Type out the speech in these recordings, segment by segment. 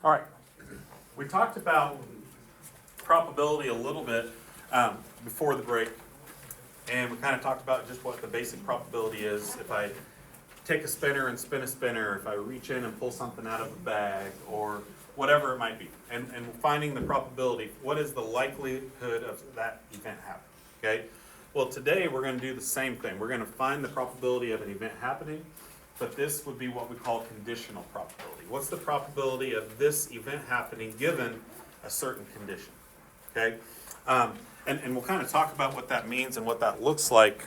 All right. We talked about probability a little bit before the break, and we kind of talked about just what the basic probability is. If I take a spinner and spin a spinner, if I reach in and pull something out of a bag, or whatever it might be, and finding the probability, what is the likelihood of that event happening, okay? Well, today we're going to do the same thing. We're going to find the probability of an event happening, but this would be what we call conditional probability. What's the probability of this event happening given a certain condition, okay? And we'll kind of talk about what that means and what that looks like.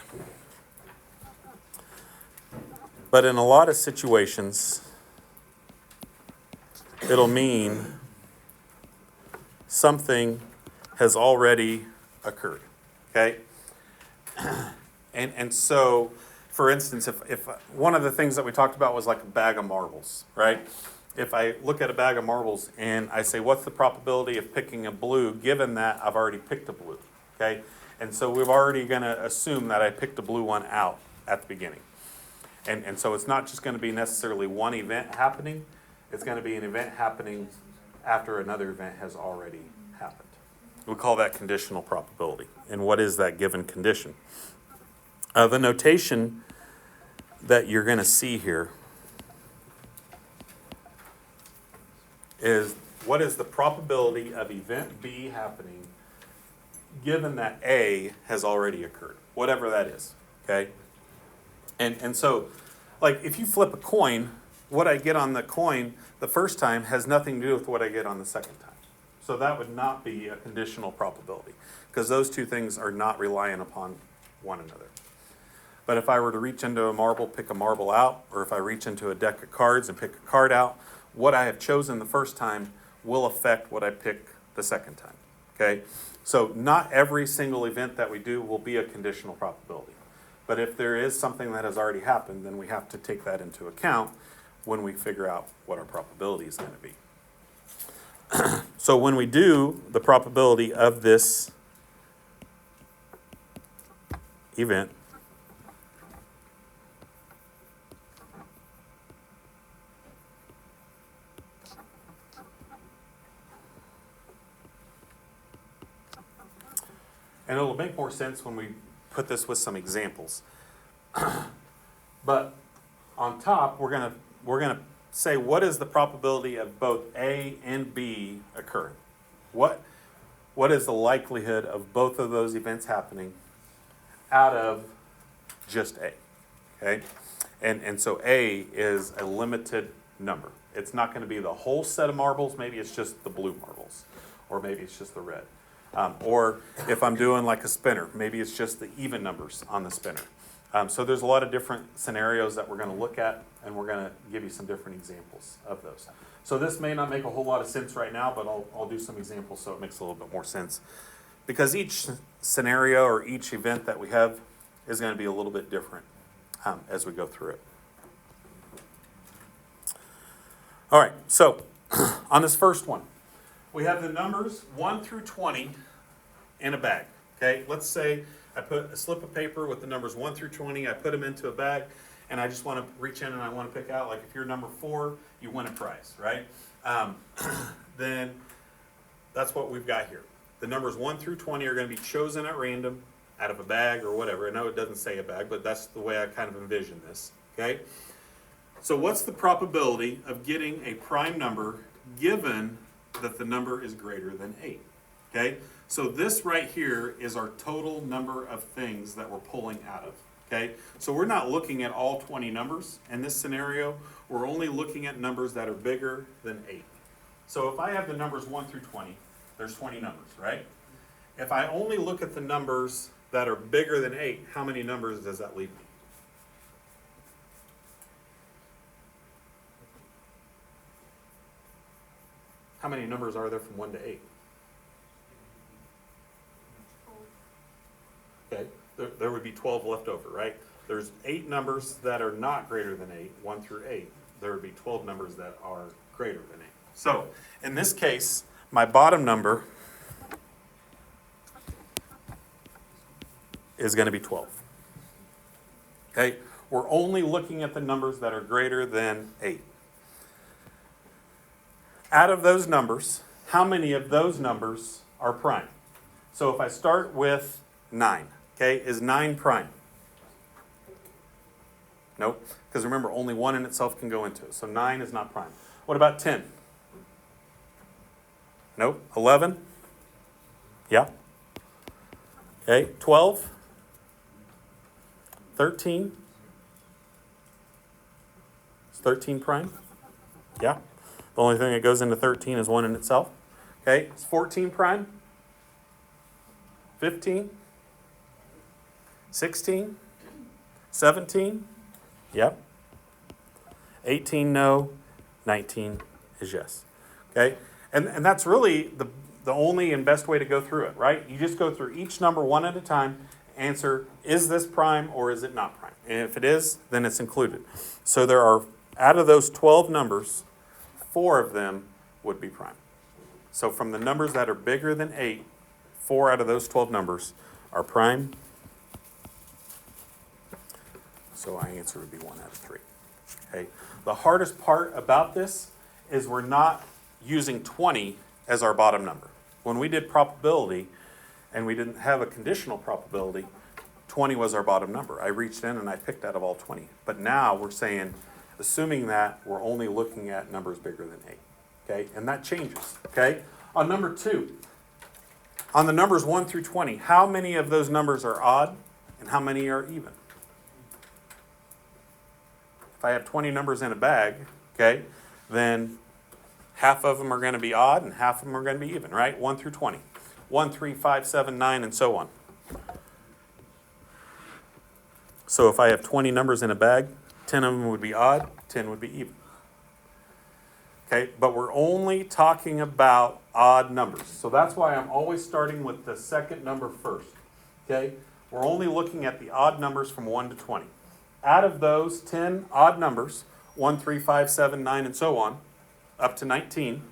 But in a lot of situations, it'll mean something has already occurred, okay? And so, for instance, if one of the things that we talked about was like a bag of marbles, right? If I look at a bag of marbles and I say, what's the probability of picking a blue, given that I've already picked a blue, okay? And so we're already going to assume that I picked a blue one out at the beginning. And so it's not just going to be necessarily one event happening. It's going to be an event happening after another event has already happened. We call that conditional probability. And what is that given condition? The notation that you're going to see here is what is the probability of event B happening given that A has already occurred, whatever that is, okay? And so, like, if you flip a coin, what I get on the coin the first time has nothing to do with what I get on the second time. So that would not be a conditional probability, because those two things are not reliant upon one another. But if I were to reach into a marble, pick a marble out, or if I reach into a deck of cards and pick a card out, what I have chosen the first time will affect what I pick the second time, okay? So not every single event that we do will be a conditional probability. But if there is something that has already happened, then we have to take that into account when we figure out what our probability is going to be. So when we do the probability of this event, and it'll make more sense when we put this with some examples. But on top, we're gonna say what is the probability of both A and B occurring? What is the likelihood of both of those events happening out of just A? Okay? And so A is a limited number. It's not going to be the whole set of marbles. Maybe it's just the blue marbles, or maybe it's just the red. Or if I'm doing like a spinner, maybe it's just the even numbers on the spinner. So there's a lot of different scenarios that we're going to look at, and we're going to give you some different examples of those. So this may not make a whole lot of sense right now, but I'll do some examples so it makes a little bit more sense. Because each scenario or each event that we have is going to be a little bit different as we go through it. All right, so on this first one, we have the numbers 1 through 20 in a bag, okay? Let's say I put a slip of paper with the numbers 1 through 20, I put them into a bag, and I just want to reach in and I want to pick out, like if you're number 4, you win a prize, right? Then that's what we've got here. The numbers 1 through 20 are going to be chosen at random out of a bag or whatever. I know it doesn't say a bag, but that's the way I kind of envision this, okay? So what's the probability of getting a prime number given that the number is greater than 8, okay? So this right here is our total number of things that we're pulling out of, okay? So we're not looking at all 20 numbers in this scenario. We're only looking at numbers that are bigger than 8. So if I have the numbers 1 through 20, there's 20 numbers, right? If I only look at the numbers that are bigger than 8, how many numbers does that leave me? How many numbers are there from 1 to 8? Okay, there would be 12 left over, right? There's 8 numbers that are not greater than 8, 1 through 8. There would be 12 numbers that are greater than 8. So, in this case, my bottom number is going to be 12. Okay, we're only looking at the numbers that are greater than 8. Out of those numbers, how many of those numbers are prime? So if I start with 9, okay, is 9 prime? Nope, because remember, only 1 in itself can go into it. So 9 is not prime. What about 10? Nope. 11? Yeah. Okay, 12? 13? Is 13 prime? Yeah. The only thing that goes into 13 is 1 in itself. Okay, is 14 prime? 15? 16? 17? Yep. 18, no. 19 is yes. Okay? And that's really the only and best way to go through it, right? You just go through each number one at a time, answer, is this prime or is it not prime? And if it is, then it's included. So there are, out of those 12 numbers, 4 of them would be prime. So from the numbers that are bigger than 8, 4 out of those 12 numbers are prime. So my answer would be 1 out of 3. Okay. The hardest part about this is we're not using 20 as our bottom number. When we did probability and we didn't have a conditional probability, 20 was our bottom number. I reached in and I picked out of all 20. But now we're saying, assuming that we're only looking at numbers bigger than 8. Okay, and that changes. Okay, on number 2, on the numbers 1 through 20, how many of those numbers are odd and how many are even? If I have 20 numbers in a bag, okay, then half of them are going to be odd and half of them are going to be even, right? 1 through 20. 1, 3, 5, 7, 9, and so on. So if I have 20 numbers in a bag, 10 of them would be odd, 10 would be even. Okay, but we're only talking about odd numbers. So that's why I'm always starting with the second number first. Okay, we're only looking at the odd numbers from 1 to 20. Out of those 10 odd numbers, 1, 3, 5, 7, 9, and so on, up to 19,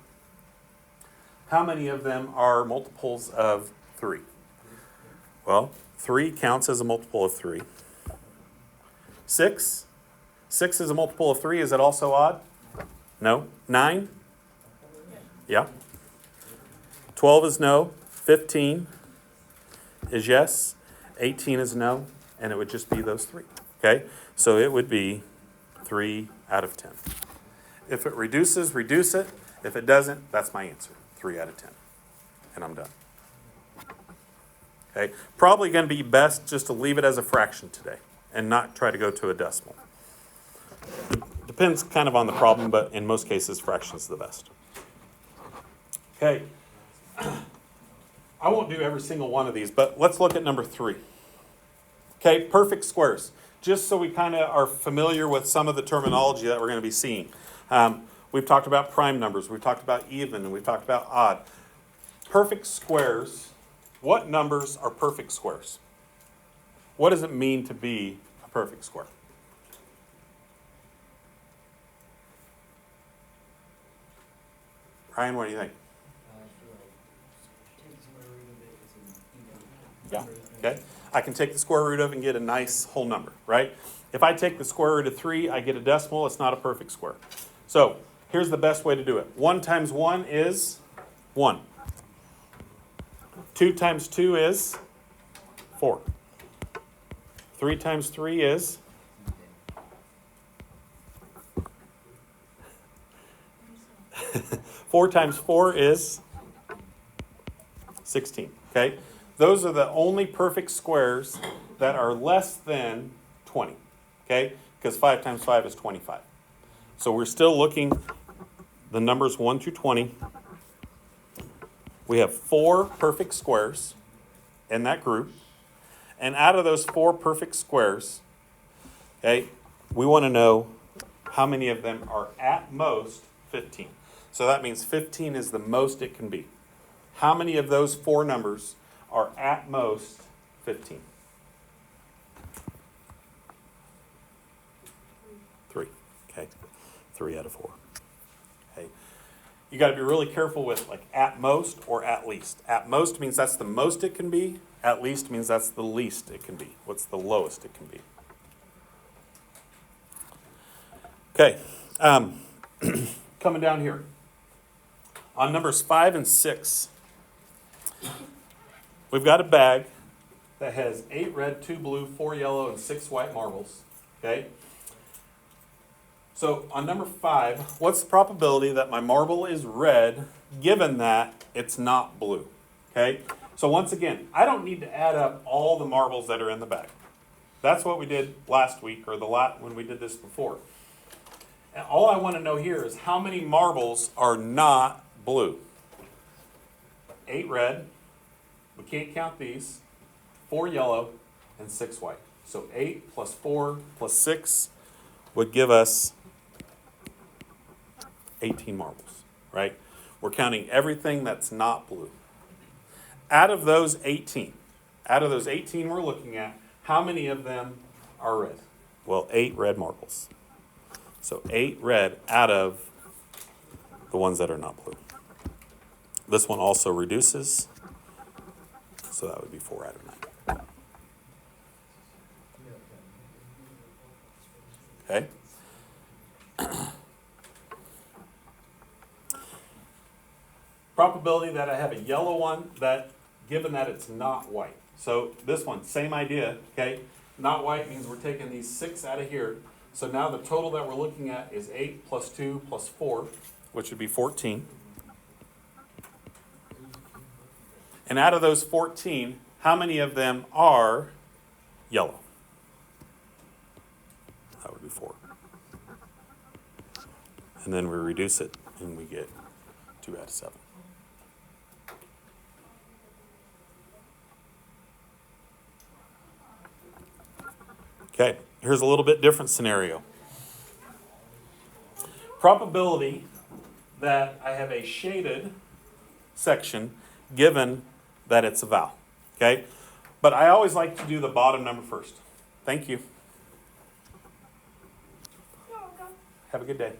how many of them are multiples of 3? Well, 3 counts as a multiple of 3. 6? 6 is a multiple of 3. Is it also odd? No. 9? Yeah. 12 is no. 15 is yes. 18 is no. And it would just be those 3. Okay? So it would be 3 out of 10. If it reduces, reduce it. If it doesn't, that's my answer. 3 out of 10. And I'm done. Okay? Probably going to be best just to leave it as a fraction today and not try to go to a decimal. Depends kind of on the problem, but in most cases, fractions are the best. Okay. I won't do every single one of these, but let's look at number 3. Okay, perfect squares. Just so we kind of are familiar with some of the terminology that we're going to be seeing. We've talked about prime numbers, we've talked about even, and we've talked about odd. Perfect squares, what numbers are perfect squares? What does it mean to be a perfect square? Ryan, what do you think? Yeah, okay. I can take the square root of and get a nice whole number, right? If I take the square root of 3, I get a decimal. It's not a perfect square. So here's the best way to do it. 1 times 1 is 1. 2 times 2 is 4. 3 times 3 is 4 times 4 is 16, okay? Those are the only perfect squares that are less than 20, okay? Because 5 times 5 is 25. So we're still looking, the numbers 1 through 20. We have 4 perfect squares in that group. And out of those 4 perfect squares, okay, we want to know how many of them are at most 15. So that means 15 is the most it can be. How many of those 4 numbers are at most 15? 3. Okay. 3 out of 4. Okay. You got to be really careful with like at most or at least. At most means that's the most it can be. At least means that's the least it can be. What's the lowest it can be? Okay. Coming down here. On numbers 5 and 6, we've got a bag that has 8 red, 2 blue, 4 yellow, and 6 white marbles. Okay? So on number 5, what's the probability that my marble is red given that it's not blue? Okay? So once again, I don't need to add up all the marbles that are in the bag. That's what we did last week or when we did this before. And all I want to know here is how many marbles are not blue. 8 red, we can't count these, 4 yellow, and 6 white. So 8 plus 4 plus 6 would give us 18 marbles, right? We're counting everything that's not blue. Out of those 18 we're looking at, how many of them are red? Well, 8 red marbles. So 8 red out of the ones that are not blue. This one also reduces, so that would be 4 out of 9. Okay? Probability that I have a yellow one, that given that it's not white. So this one, same idea, okay? Not white means we're taking these 6 out of here. So now the total that we're looking at is 8 plus 2 plus 4, which would be 14. And out of those 14, how many of them are yellow? That would be 4. And then we reduce it, and we get 2 out of 7. Okay, here's a little bit different scenario. Probability that I have a shaded section given that it's a vowel. Okay, but I always like to do the bottom number first. Thank you. Have a good day.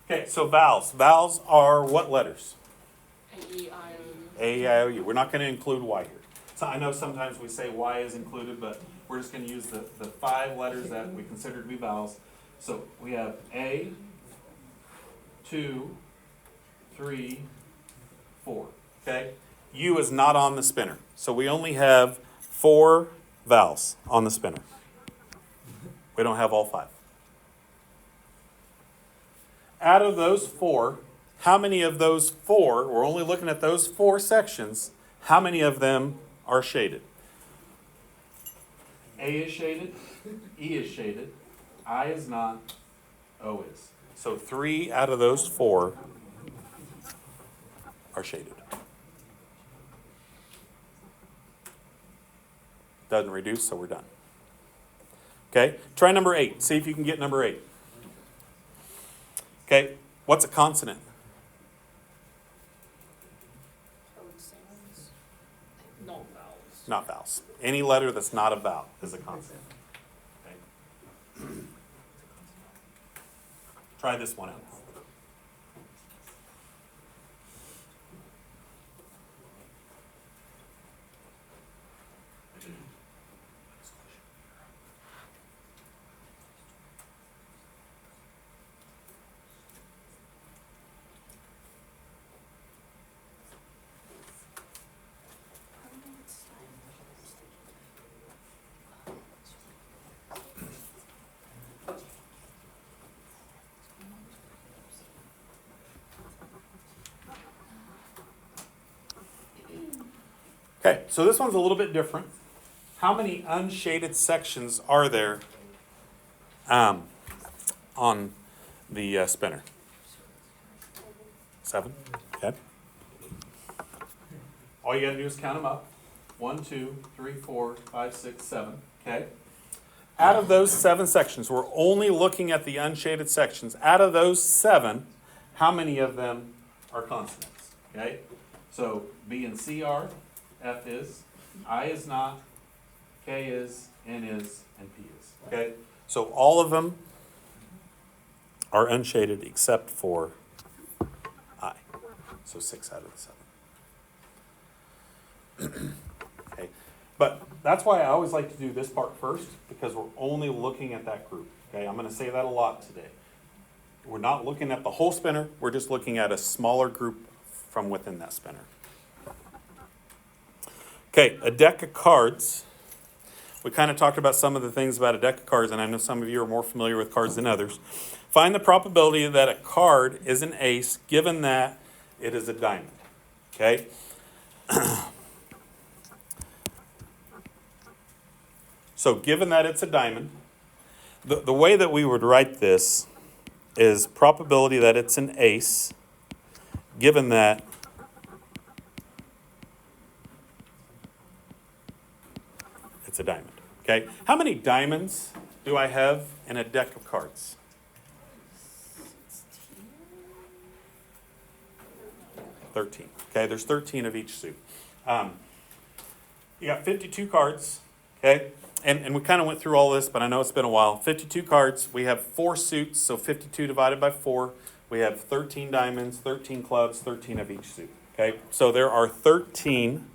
Okay, so vowels. Vowels are what letters? A-E-I-O-U. We're not going to include Y here. So I know sometimes we say Y is included, but we're just going to use the 5 letters that we consider to be vowels. So we have A, 2, 3, 4. Okay? U is not on the spinner. So we only have 4 vowels on the spinner. We don't have all 5. Out of those 4, how many of those 4, we're only looking at those 4 sections, how many of them are shaded? A is shaded, E is shaded, I is not, O is. So 3 out of those 4 are shaded. Doesn't reduce, so we're done. Okay, try number 8. See if you can get number 8. Okay, what's a consonant? Not vowels. Not vowels. Any letter that's not a vowel is a consonant. Okay. Try this one out. Okay, so this one's a little bit different. How many unshaded sections are there on the spinner? 7. Okay. All you got to do is count them up. 1, 2, 3, 4, 5, 6, 7. Okay. Out of those 7 sections, we're only looking at the unshaded sections. Out of those 7, how many of them are consonants? Okay. So B and C are. F is, I is not, K is, N is, and P is. Okay? So all of them are unshaded except for I. So 6 out of the 7. Okay? But that's why I always like to do this part first, because we're only looking at that group. Okay? I'm going to say that a lot today. We're not looking at the whole spinner, we're just looking at a smaller group from within that spinner. Okay, a deck of cards. We kind of talked about some of the things about a deck of cards, and I know some of you are more familiar with cards than others. Find the probability that a card is an ace given that it is a diamond. Okay? So given that it's a diamond, the way that we would write this is probability that it's an ace given that it's a diamond. Okay? How many diamonds do I have in a deck of cards? 13. Okay, there's 13 of each suit. You got 52 cards, okay? And we kind of went through all this, but I know it's been a while. 52 cards, we have 4 suits, so 52 divided by 4. We have 13 diamonds, 13 clubs, 13 of each suit, okay? So there are 13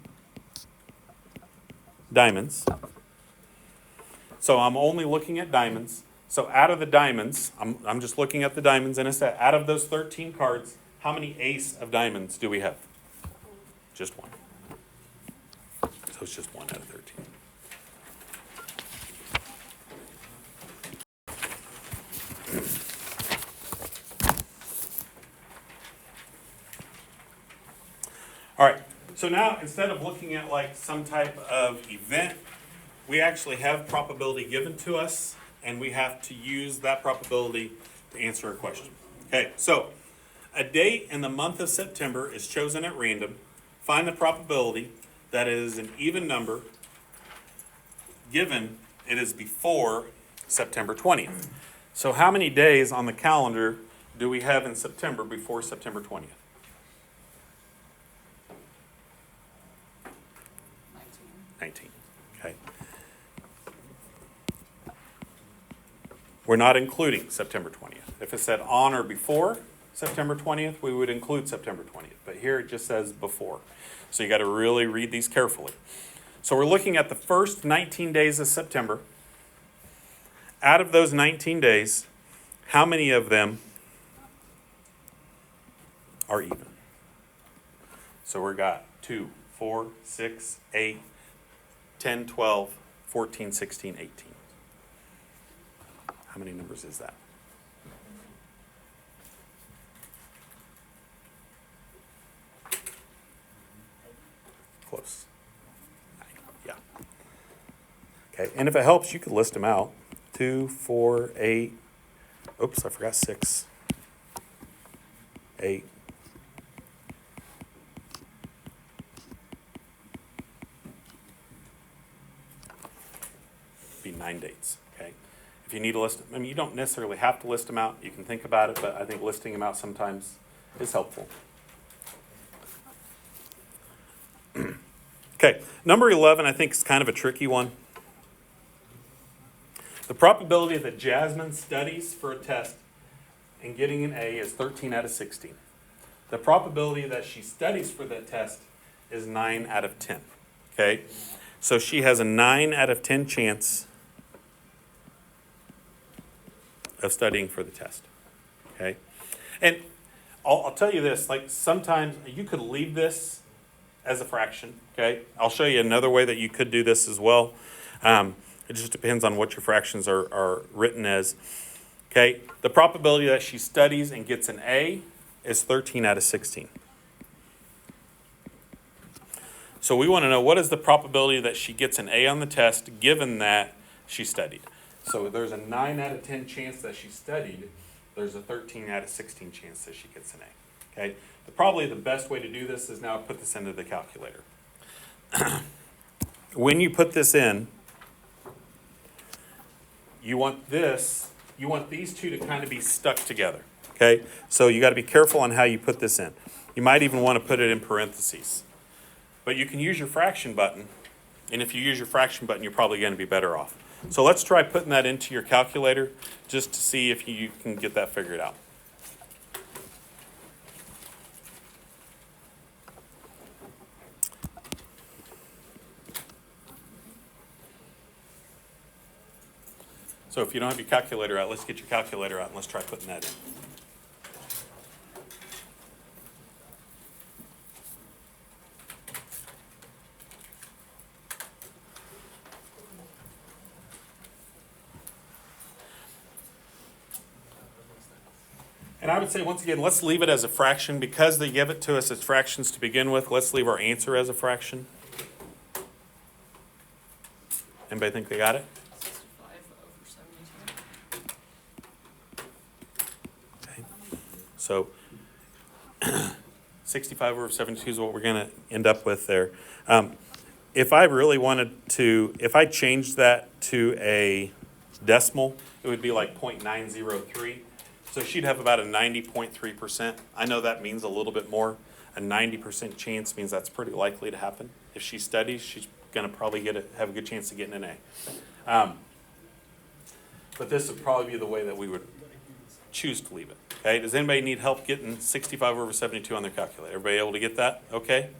diamonds. So I'm only looking at diamonds. So out of the diamonds, I'm just looking at the diamonds in a set. Out of those 13 cards, how many ace of diamonds do we have? Just one. So it's just 1 out of 13. All right, so now instead of looking at like some type of event, we actually have probability given to us, and we have to use that probability to answer a question. Okay, so a date in the month of September is chosen at random. Find the probability that it is an even number given it is before September 20th. So how many days on the calendar do we have in September before September 20th? 19. Okay. We're not including September 20th. If it said on or before September 20th, we would include September 20th. But here it just says before. So you got to really read these carefully. So we're looking at the first 19 days of September. Out of those 19 days, how many of them are even? So we've got 2, 4, 6, 8, 10, 12, 14, 16, 18. How many numbers is that? Close. 9. Yeah. Okay, and if it helps, you could list them out. 2, 4, 8. Oops, I forgot 6. 8. Be 9 dates. Okay. If you need to list, I mean, you don't necessarily have to list them out. You can think about it, but I think listing them out sometimes is helpful. Okay, number 11 I think is kind of a tricky one. The probability that Jasmine studies for a test and getting an A is 13 out of 16. The probability that she studies for that test is 9 out of 10. Okay, so she has a 9 out of 10 chance of studying for the test. Okay, and I'll tell you this, like sometimes you could leave this as a fraction, okay? I'll show you another way that you could do this as well. It just depends on what your fractions are written as. Okay, the probability that she studies and gets an A is 13 out of 16. So we want to know what is the probability that she gets an A on the test given that she studied. So there's a 9 out of 10 chance that she studied. There's a 13 out of 16 chance that she gets an A. Okay, probably the best way to do this is now put this into the calculator. When you put this in, you want these two to kind of be stuck together. Okay, so you got to be careful on how you put this in. You might even want to put it in parentheses. But you can use your fraction button, and if you use your fraction button, you're probably going to be better off. So let's try putting that into your calculator just to see if you can get that figured out. So if you don't have your calculator out, let's get your calculator out and let's try putting that in. And I would say, once again, let's leave it as a fraction. Because they give it to us as fractions to begin with, let's leave our answer as a fraction. Anybody think they got it? 65 over 72. Okay. So 65 over 72 is what we're going to end up with there. If I really wanted to, if I changed that to a decimal, it would be like 0.903. So she'd have about a 90.3%. I know that means a little bit more. A 90% chance means that's pretty likely to happen. If she studies, she's going to probably have a good chance of getting an A. But this would probably be the way that we would choose to leave it. Okay, does anybody need help getting 65 over 72 on their calculator? Everybody able to get that? Okay.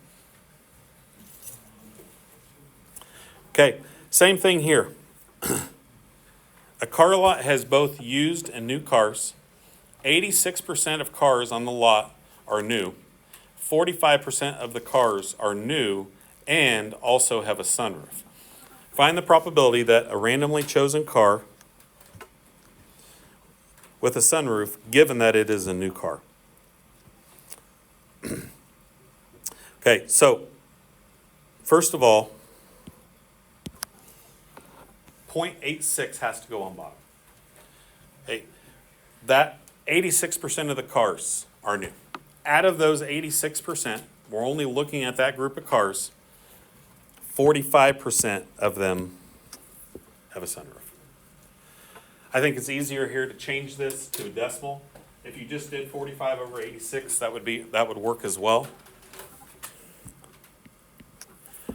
Okay, same thing here. A car lot has both used and new cars. 86% of cars on the lot are new. 45% of the cars are new and also have a sunroof. Find the probability that a randomly chosen car with a sunroof, given that it is a new car. Okay, so first of all, 0.86 has to go on bottom. Hey, that 86% of the cars are new. Out of those 86%, we're only looking at that group of cars, 45% of them have a sunroof. I think it's easier here to change this to a decimal. If you just did 45 over 86, that would work as well.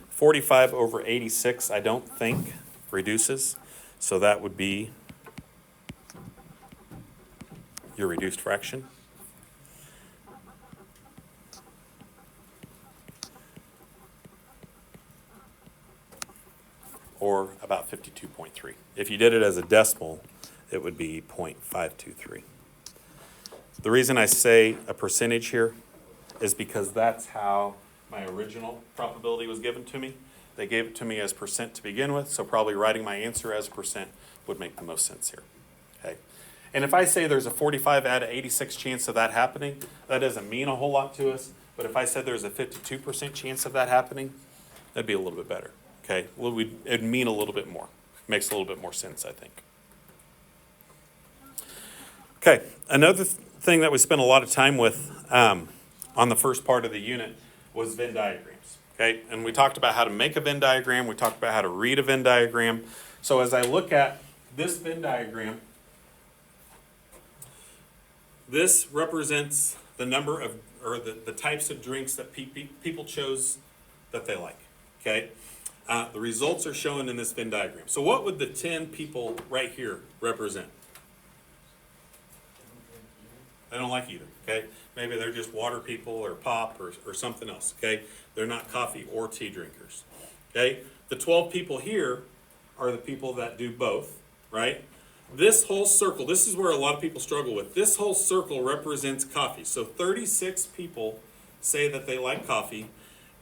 45 over 86, I don't think reduces, so that would be your reduced fraction. Or about 52.3. If you did it as a decimal, it would be 0.523. The reason I say a percentage here is because that's how my original probability was given to me. They gave it to me as percent to begin with, so probably writing my answer as a percent would make the most sense here. Okay. And if I say there's a 45 out of 86 chance of that happening, that doesn't mean a whole lot to us. But if I said there's a 52% chance of that happening, that'd be a little bit better. Okay, well, it'd mean a little bit more. Makes a little bit more sense, I think. Okay, another thing that we spent a lot of time with on the first part of the unit was Venn diagrams. Okay, and we talked about how to make a Venn diagram. We talked about how to read a Venn diagram. So as I look at this Venn diagram, this represents the number of, or the types of drinks that people chose that they like. Okay. The results are shown in this Venn diagram. So what would the 10 people right here represent? They don't like either, okay? Maybe they're just water people or pop or something else, okay? They're not coffee or tea drinkers, okay? The 12 people here are the people that do both, right? This whole circle, this is where a lot of people struggle with. This whole circle represents coffee. So 36 people say that they like coffee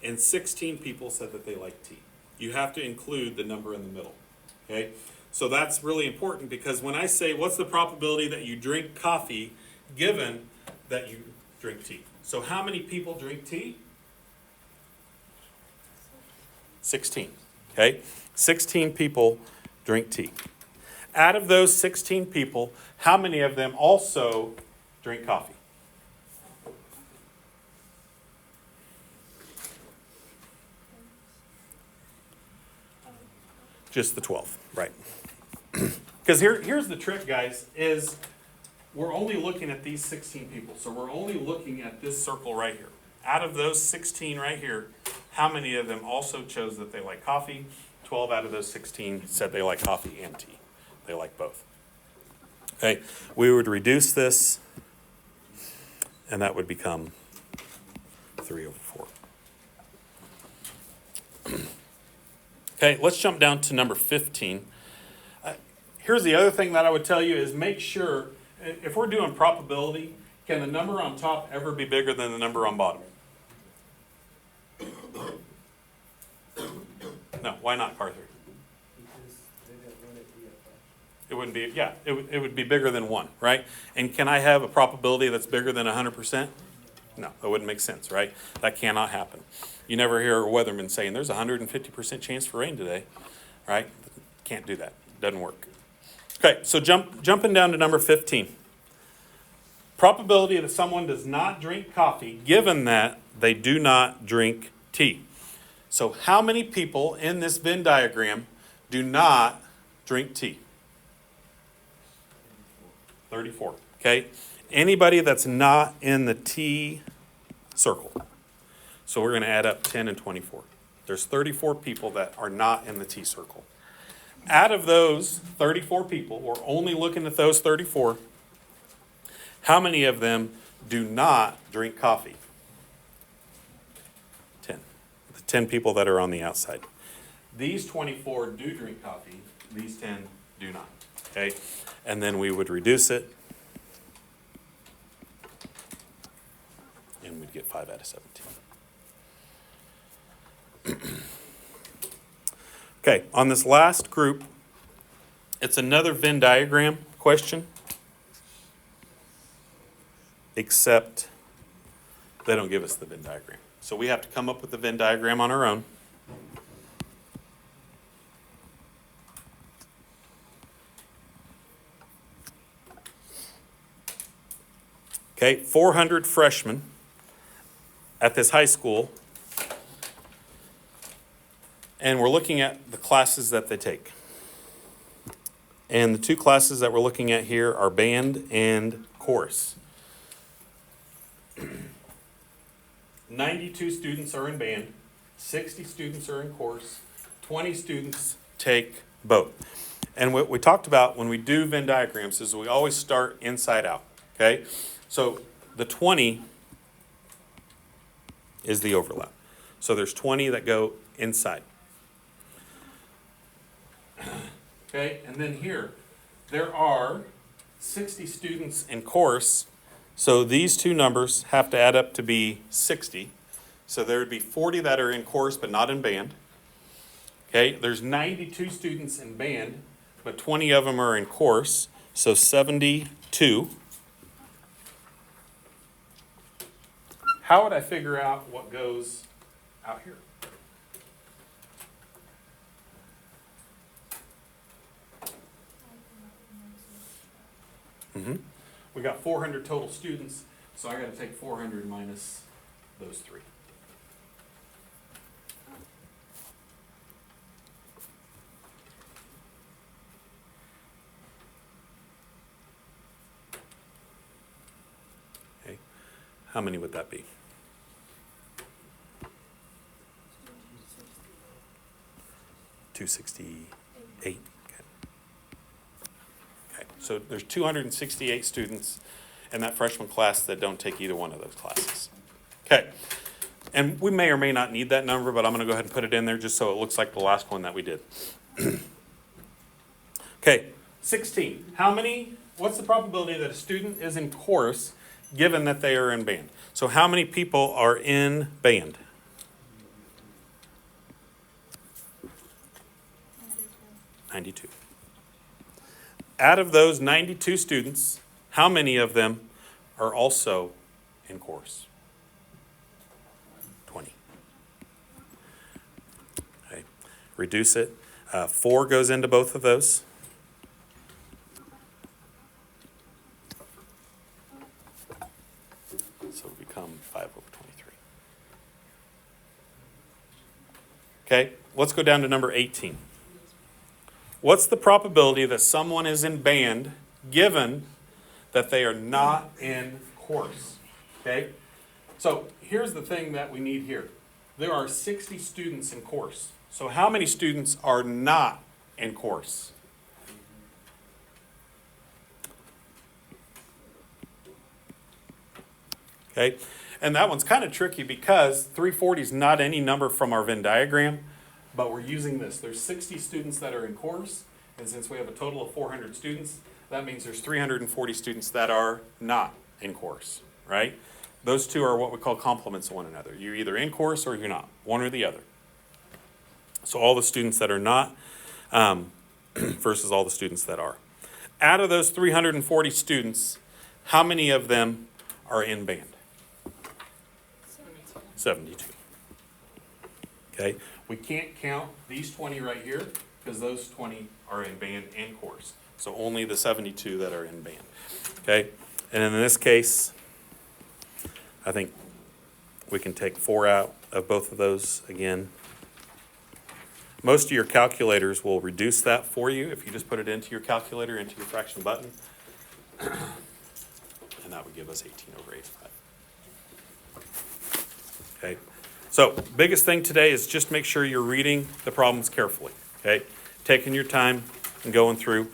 and 16 people said that they like tea. You have to include the number in the middle, okay? So that's really important because when I say what's the probability that you drink coffee given that you drink tea? So how many people drink tea? 16, okay? 16 people drink tea. Out of those 16 people, how many of them also drink coffee? Just the 12, right? Because here's the trick, guys, is we're only looking at these 16 people. So we're only looking at this circle right here. Out of those 16 right here, how many of them also chose that they like coffee? 12 out of those 16 said they like coffee and tea. They like both. Okay, we would reduce this, and that would become 3 over 4. Okay, let's jump down to number 15. Here's the other thing that I would tell you is make sure, if we're doing probability, can the number on top ever be bigger than the number on bottom? No, why not, Arthur? Because they didn't want it to be a fraction. It wouldn't be, yeah, it would be bigger than 1, right? And can I have a probability that's bigger than 100%? No, that wouldn't make sense, right? That cannot happen. You never hear a weatherman saying, there's a 150% chance for rain today, right? Can't do that. Doesn't work. Okay, so jumping down to number 15. Probability that someone does not drink coffee, given that they do not drink tea. So how many people in this Venn diagram do not drink tea? 34, okay? Anybody that's not in the tea circle. So we're going to add up 10 and 24. There's 34 people that are not in the tea circle. Out of those 34 people, we're only looking at those 34, how many of them do not drink coffee? 10. The 10 people that are on the outside. These 24 do drink coffee. These 10 do not. Okay? And then we would reduce it. And we'd get 5 out of 17. Okay, on this last group, it's another Venn diagram question. Except they don't give us the Venn diagram. So we have to come up with the Venn diagram on our own. Okay, 400 freshmen at this high school. And we're looking at the classes that they take. And the two classes that we're looking at here are band and chorus. 92 students are in band, 60 students are in chorus, 20 students take both. And what we talked about when we do Venn diagrams is we always start inside out, okay? So the 20 is the overlap. So there's 20 that go inside. Okay, and then here, there are 60 students in chorus. So these two numbers have to add up to be 60. So there would be 40 that are in chorus but not in band. Okay, there's 92 students in band, but 20 of them are in chorus. So 72. How would I figure out what goes out here? We got 400 total students, so I got to take 400 minus those 3. Okay, how many would that be? 268. So there's 268 students in that freshman class that don't take either one of those classes. Okay, and we may or may not need that number, but I'm going to go ahead and put it in there just so it looks like the last one that we did. Okay, 16. What's the probability that a student is in chorus given that they are in band? So how many people are in band? 92. Out of those 92 students, how many of them are also in chorus? 20. Okay. Reduce it. 4 goes into both of those. So it will become 5 over 23. Okay, let's go down to number 18. What's the probability that someone is in band given that they are not in chorus? Okay? So here's the thing that we need here. There are 60 students in chorus. So how many students are not in chorus? Okay? And that one's kind of tricky because 340 is not any number from our Venn diagram. But we're using this. There's 60 students that are in chorus, and since we have a total of 400 students, that means there's 340 students that are not in chorus, right? Those two are what we call complements of one another. You're either in chorus or you're not, one or the other. So all the students that are not versus all the students that are. out of those 340 students, how many of them are in band? 72. Okay, we can't count these 20 right here because those 20 are in band and chorus. So only the 72 that are in band. Okay, and in this case, I think we can take 4 out of both of those again. Most of your calculators will reduce that for you if you just put it into your calculator, into your fraction button. And that would give us 18 over 85. Okay, so biggest thing today is just make sure you're reading the problems carefully, okay? Taking your time and going through.